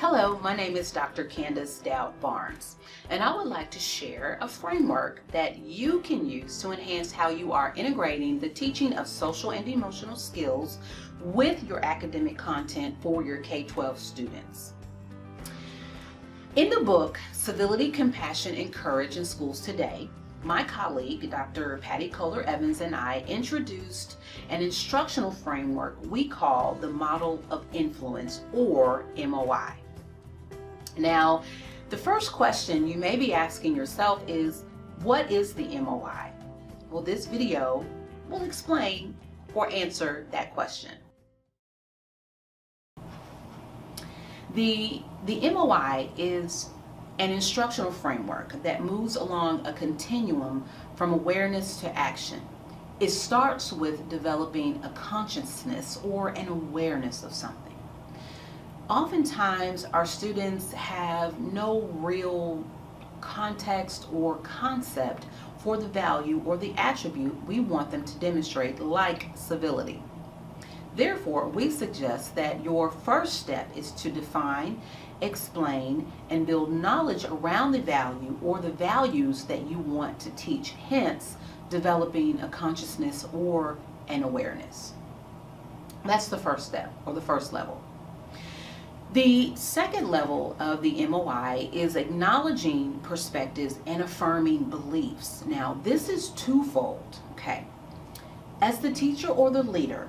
Hello, my name is Dr. Candace Dowd Barnes, and I would like to share a framework that you can use to enhance how you are integrating the teaching of social and emotional skills with your academic content for your K-12 students. In the book, Civility, Compassion, and Courage in Schools Today, my colleague, Dr. Patty Kohler-Evans, and I introduced an instructional framework we call the Model of Influence, or MOI. Now, the first question you may be asking yourself is, what is the MOI? Well, this video will explain or answer that question. The MOI is an instructional framework that moves along a continuum from awareness to action. It starts with developing a consciousness or an awareness of something. Oftentimes, our students have no real context or concept for the value or the attribute we want them to demonstrate, like civility. Therefore, we suggest that your first step is to define, explain, and build knowledge around the value or the values that you want to teach, hence developing a consciousness or an awareness. That's the first step, or the first level. The second level of the MOI is acknowledging perspectives and affirming beliefs. Now, this is twofold, okay? As the teacher or the leader,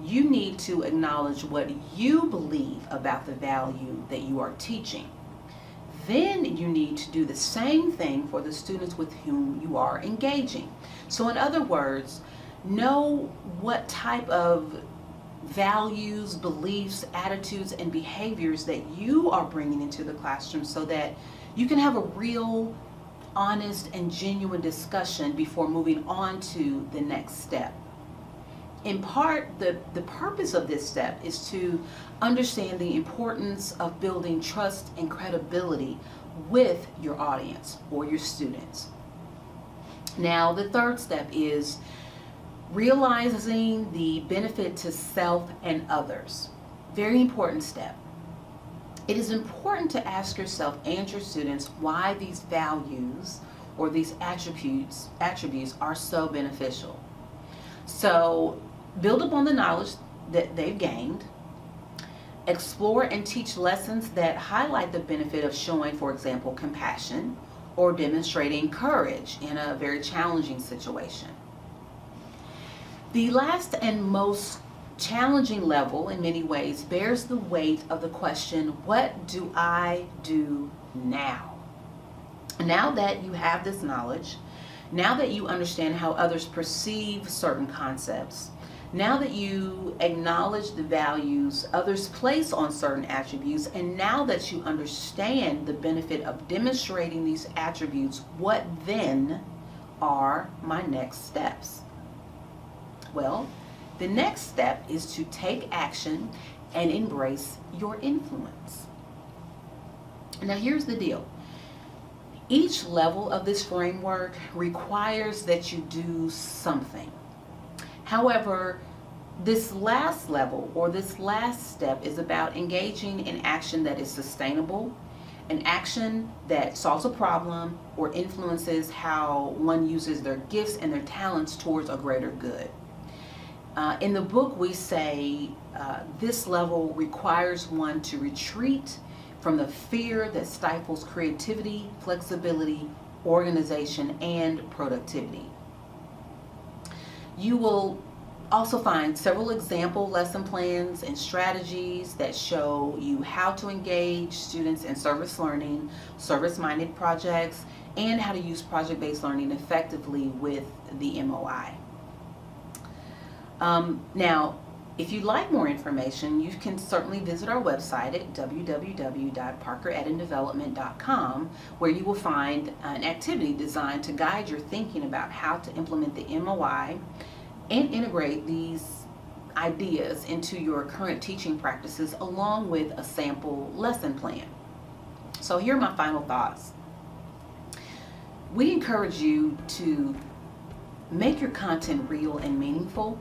you need to acknowledge what you believe about the value that you are teaching. Then you need to do the same thing for the students with whom you are engaging. So in other words, know what type of values, beliefs, attitudes, and behaviors that you are bringing into the classroom so that you can have a real, honest, and genuine discussion before moving on to the next step. In part, the purpose of this step is to understand the importance of building trust and credibility with your audience or your students. Now, the third step is realizing the benefit to self and others. Very important step. It is important to ask yourself and your students why these values or these attributes are so beneficial. So, build upon the knowledge that they've gained. Explore and teach lessons that highlight the benefit of showing, for example, compassion or demonstrating courage in a very challenging situation. The last and most challenging level, in many ways, bears the weight of the question, what do I do now? Now that you have this knowledge, now that you understand how others perceive certain concepts, now that you acknowledge the values others place on certain attributes, and now that you understand the benefit of demonstrating these attributes, what then are my next steps? Well, the next step is to take action and embrace your influence. Now, here's the deal. Each level of this framework requires that you do something. However, this last level or this last step is about engaging in action that is sustainable, an action that solves a problem or influences how one uses their gifts and their talents towards a greater good. In the book, we say this level requires one to retreat from the fear that stifles creativity, flexibility, organization, and productivity. You will also find several example lesson plans and strategies that show you how to engage students in service learning, service-minded projects, and how to use project-based learning effectively with the MOI. Now, if you'd like more information, you can certainly visit our website at www.parkeredendevelopment.com, where you will find an activity designed to guide your thinking about how to implement the MOI and integrate these ideas into your current teaching practices, along with a sample lesson plan. So here are my final thoughts. We encourage you to make your content real and meaningful.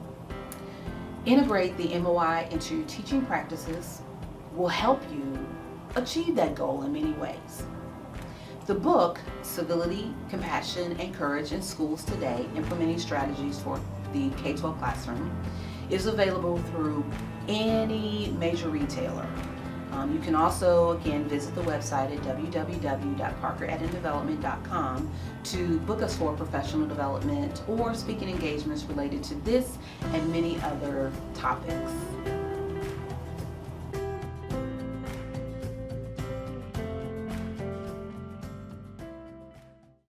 Integrate the MOI into your teaching practices will help you achieve that goal in many ways. The book, Civility, Compassion, and Courage in Schools Today, Implementing Strategies for the K-12 Classroom, is available through any major retailer. You can also, again, visit the website at www.parkeradamdevelopment.com to book us for professional development or speaking engagements related to this and many other topics.